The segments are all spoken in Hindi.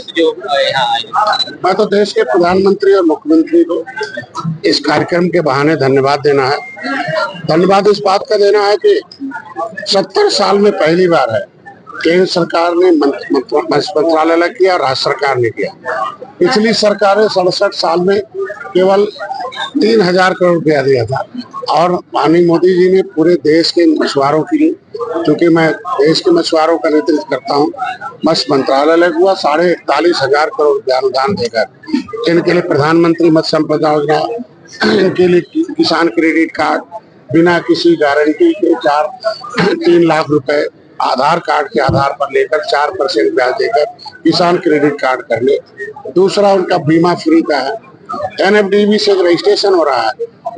जो यहाँ आए। मैं तो देश के प्रधानमंत्री और मुख्यमंत्री को इस कार्यक्रम के बहाने धन्यवाद देना है। धन्यवाद इस बात का देना है कि 70 साल में पहली बार है केंद्र सरकार ने मंत्रालय किया, राज्य सरकार ने किया। पिछली सरकारें 67 साल में केवल 3000 करोड़ रुपया दिया था और माननीय मोदी जी ने पूरे देश के मछुआरों के लिए, क्योंकि मैं देश के मछुआरों का नेतृत्व करता हूँ, मत्स्य मंत्रालय हुआ 41,500 करोड़ रुपया अनुदान देकर इनके लिए प्रधानमंत्री मत्स्य संपदा योजना, इनके लिए किसान क्रेडिट कार्ड बिना किसी गारंटी के 3 लाख रुपए आधार कार्ड के आधार पर लेकर 4% ब्याज देकर किसान क्रेडिट कार्ड करने। दूसरा उनका बीमा फ्री का है। NFDB से रजिस्ट्रेशन हो रहा है,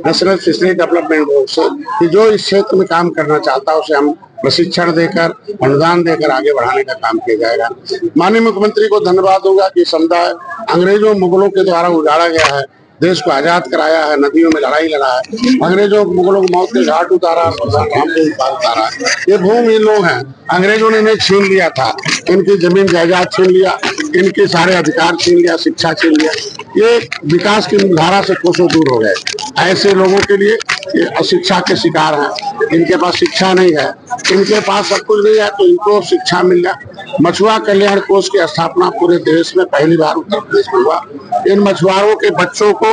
नेशनल फिशरी डेवलपमेंट बोर्ड से, कि जो इस क्षेत्र में काम करना चाहता है उसे हम प्रशिक्षण देकर अनुदान देकर आगे बढ़ाने का काम किया जाएगा। माननीय मुख्यमंत्री को धन्यवाद दूंगा कि समुदाय अंग्रेजों मुगलों के द्वारा उजाड़ा गया है, देश को आजाद कराया है, नदियों में लड़ाई लड़ा है, अंग्रेजों मुगलों को मौत के घाट उतारा, उतारा। ये भूमि लोग हैं, अंग्रेजों ने इन्हें छीन लिया था, इनकी जमीन जायदाद छीन लिया, इनके सारे अधिकार छीन लिया, शिक्षा छीन लिया। ये विकास की धारा से कोसों दूर हो गए। ऐसे लोगों के लिए ये अशिक्षा के शिकार हैं, इनके पास शिक्षा नहीं है, इनके पास सब कुछ नहीं है, तो इनको शिक्षा मिल जाए। मछुआ कल्याण कोष की स्थापना पूरे देश में पहली बार उत्तर प्रदेश में हुआ। इन मछुआरों के बच्चों को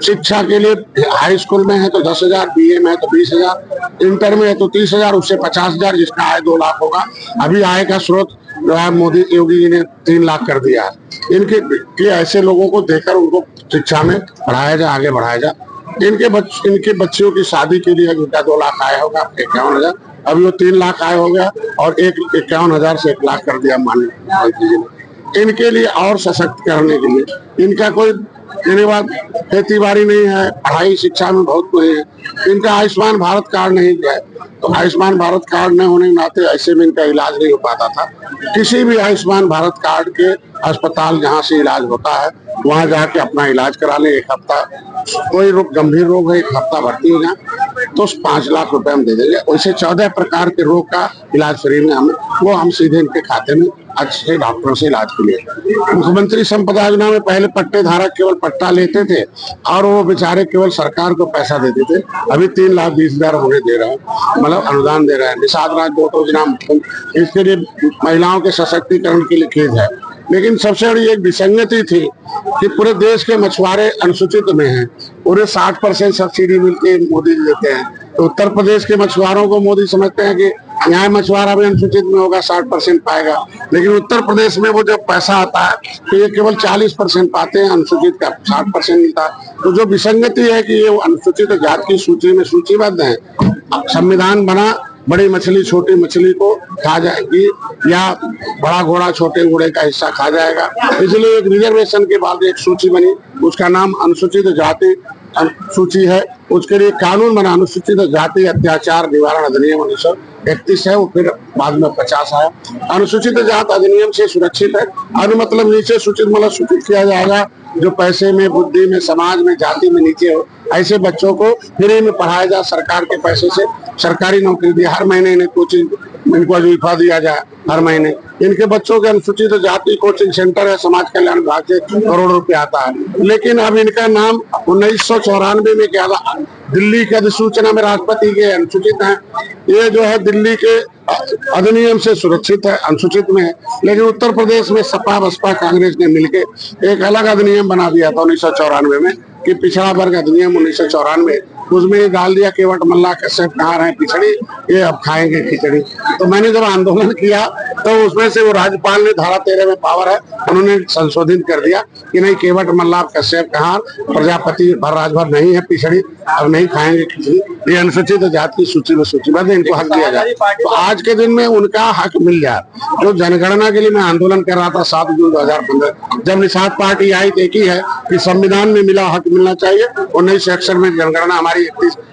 शिक्षा के लिए हाई स्कूल में है तो 10,000, BA में है तो 20,000, इंटर में है तो 30,000, उससे 50,000, जिसका आय 2 लाख होगा। अभी आय का स्रोत जो है मोदी योगी जी ने 3 लाख कर दिया है। इनके ऐसे लोगों को देकर उनको शिक्षा में पढ़ाया जाए, आगे बढ़ाया जाए। इनके बच्चियों की शादी के लिए जिनका 2 लाख आय होगा 51,000, अभी वो 3 लाख आय हो गया और 51,000 से 1 लाख कर दिया माननीय मोदी जी ने। इनके लिए और सशक्त करने के लिए इनका कोई खेती बाड़ी नहीं है, पढ़ाई शिक्षा में बहुत कोई है, इनका आयुष्मान भारत कार्ड नहीं है, तो आयुष्मान भारत कार्ड न होने के नाते ऐसे में इनका इलाज नहीं हो पाता था। किसी भी आयुष्मान भारत कार्ड के अस्पताल जहाँ से इलाज होता है वहाँ जाके अपना इलाज करा ले। 1 हफ्ता कोई गंभीर रोग है, 1 हफ्ता भर्ती हो जाए तो 5 लाख रुपए हम दे देंगे। वैसे 14 प्रकार के रोग का इलाज फ्री में हम सीधे इनके खाते में अच्छे डॉक्टरों से इलाज के लिए। मुख्यमंत्री संपदा योजना में पहले पट्टे धारक केवल पट्टा लेते थे और वो बेचारे केवल सरकार को पैसा देते थे। अभी 3,20,000 होने दे रहा है, मतलब अनुदान दे रहा है। निषाद राज योजना, इसके लिए महिलाओं के सशक्तिकरण के लिए खेद है। लेकिन सबसे बड़ी एक विसंगति थी कि पूरे देश के मछुआरे अनुसूचित में हैं, पूरे 60% सब्सिडी मिलती मोदी देते हैं। तो उत्तर प्रदेश के मछुआरों को मोदी समझते हैं कि यहाँ मछुआरा भी अनुसूचित में होगा, 60% पाएगा, लेकिन उत्तर प्रदेश में वो जब पैसा आता है तो ये केवल 40% पाते हैं, अनुसूचित का 60% मिलता है। तो जो विसंगति है कि ये अनुसूचित जाति की सूची में सूचीबद्ध है। संविधान बना बड़ी मछली छोटी मछली को खा जाएगी या बड़ा घोड़ा छोटे घोड़े का हिस्सा खा जाएगा, इसलिए एक रिजर्वेशन के बाद एक सूची बनी, उसका नाम अनुसूचित जाति सूची है। उसके लिए कानून बना, अनुसूचित जाति अत्याचार निवारण अधिनियम 1931 है, वो फिर बाद में 50 आया। अनुसूचित जाति अधिनियम से सुरक्षित है। मतलब नीचे सूचित मतलब सूचित किया जाएगा जो पैसे में, बुद्धि में, समाज में, जाति में नीचे हो, ऐसे बच्चों को फ्री में पढ़ाया जाए। सरकार के पैसे से सरकारी नौकरी दी, हर महीने इन्हें कोचिंग, इनको वजीफा दिया जाए हर महीने। इनके बच्चों के अनुसूचित जाति कोचिंग सेंटर है, समाज कल्याण विभाग से करोड़ों रुपए आता है। लेकिन अब इनका नाम 1994 में क्या था, दिल्ली की अधिसूचना में राष्ट्रपति के अनुसूचित है। ये जो है दिल्ली के अधिनियम से सुरक्षित है, अनुसूचित में है। लेकिन उत्तर प्रदेश में सपा बसपा कांग्रेस ने मिलके एक अलग अधिनियम बना दिया था 1994 में कि पिछड़ा वर्ग अधिनियम 1994, उसमें डाल दिया केवट मल्ला कश्यप कहाँ रहे पिछड़ी, ये अब खाएंगे खिचड़ी। तो मैंने जब आंदोलन किया तो उसमें से वो राज्यपाल ने धारा 13 में पावर है, उन्होंने संशोधित कर दिया कि नहीं, केवट मल्ला कश्यप कहाँ, प्रजापति भर राजभर नहीं है पिछड़ी, अब नहीं खाएंगे खिचड़ी। ये अनुसूचित जाति की सूची में सूचीबद्ध, इनको हक दिया जाए। तो आज के दिन में उनका हक मिल जाए। जो जनगणना के लिए मैं आंदोलन कर रहा था 7 जून 2015, जब निषाद पार्टी आई तो एक ही है कि संविधान में मिला हक मिलना चाहिए। 1961 में जनगणना हमारी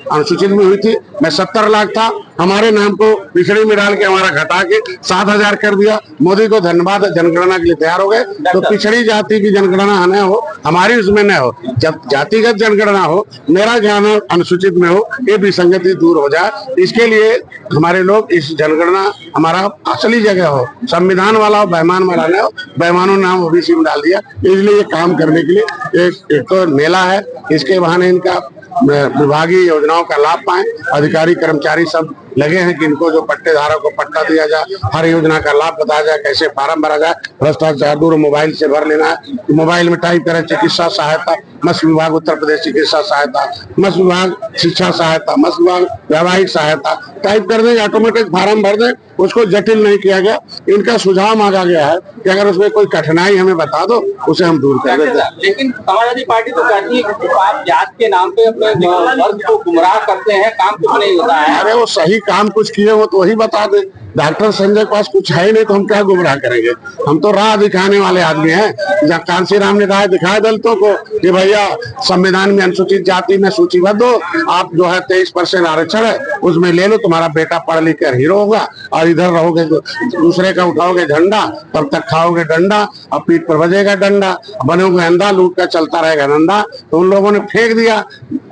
अनुसूचित में हुई थी। मैं 70 लाख था, हमारे नाम को पिछड़ी में डाल के हमारा घटा के 7,000 कर दिया। मोदी को धन्यवाद, जनगणना के लिए तैयार हो गए। तो पिछड़ी जाति की जनगणना न हो, हमारी उसमें न हो, जब जातिगत जनगणना हो, मेरा ज्ञान अनुसूचित में हो, ये विसंगति दूर हो जाए। इसके लिए हमारे लोग इस जनगणना हमारा असली जगह हो, संविधान वाला हो, बेईमान वाला न हो। बेईमानों ने नाम ओबीसी में डाल दिया, इसलिए ये काम करने के लिए एक तो मेला है, इसके बहाने इनका विभागीय योजनाओं का लाभ पाएं। अधिकारी कर्मचारी सब लगे हैं कि इनको जो पट्टेधारक को पट्टा दिया जाए, हर योजना का लाभ बताया जाए, कैसे फार्म भरा जाए, भ्रष्टाचार दूर, मोबाइल से भर लेना है, मोबाइल में टाइप करें चिकित्सा सहायता, मत्स्य विभाग उत्तर प्रदेश चिकित्सा सहायता, मत्स्य विभाग शिक्षा सहायता, मत्स्य विभाग वैवाहिक सहायता, टाइप कर देंगे, ऑटोमेटिक फार्म भर दें। उसको जटिल नहीं किया गया। इनका सुझाव मांगा गया है कि अगर उसमें कोई कठिनाई हमें बता दो, उसे हम दूर कर देते हैं। लेकिन समाजवादी पार्टी तो कहती है कि आप जात के नाम पे अपने वर्ग को गुमराह करते हैं, काम कुछ नहीं होता है। अरे वो सही काम कुछ किए हो तो वही बता दे। डॉक्टर संजय के पास कुछ है ही नहीं तो हम क्या गुमराह करेंगे? हम तो राह दिखाने वाले आदमी हैं। जब कांसीराम ने राह दिखाया दलितों को कि भैया संविधान में अनुसूचित जाति में सूचीबद्ध हो, आप जो है 23% आरक्षण है उसमें ले लो, तुम्हारा बेटा पढ़ लिख कर हीरो होगा, और इधर रहोगे दूसरे का उठाओगे झंडा, तब तक खाओगे डंडा, और पीठ पर बजेगा डंडा, बनोगे अंधा, लूट कर चलता रहेगा धंधा। तो उन लोगों ने फेंक दिया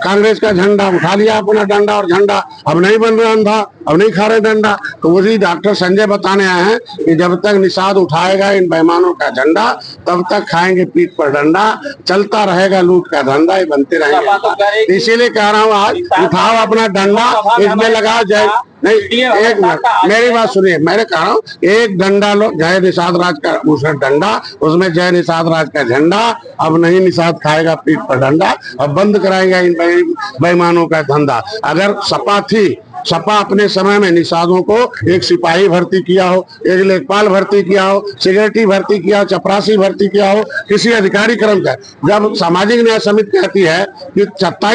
कांग्रेस का झंडा, उठा लिया अपना डंडा और झंडा, अब नहीं बन रहा अंधा, अब नहीं खा रहे डंडा। तो वही डॉक्टर संजय बताने आए हैं कि जब तक निषाद उठाएगा इन बेईमानों का झंडा, तब तक खाएंगे पीठ पर डंडा, चलता रहेगा लूट का धंधा, ये बनते रहेंगे। इसीलिए कह रहा हूँ आज उठाओ अपना डंडा, इसमें लगाओ जय नहीं। एक मिनट मेरी बात सुनिए, मैंने कह रहा हूँ एक डंडा लो, जय निषाद राज का उसमें डंडा, उसमें जय निषाद राज का झंडा। अब नहीं निषाद खाएगा पीठ पर डंडा, अब बंद कराएगा इन बेईमानों का धंधा। अगर सपा थी, सपा अपने समय में निषादों को एक सिपाही भर्ती किया हो, एक लेखपाल भर्ती किया हो, सेक्रेटरी भर्ती किया हो, चपरासी भर्ती किया हो, किसी अधिकारी कर्मचारी। जब सामाजिक न्याय समिति कहती है कि 27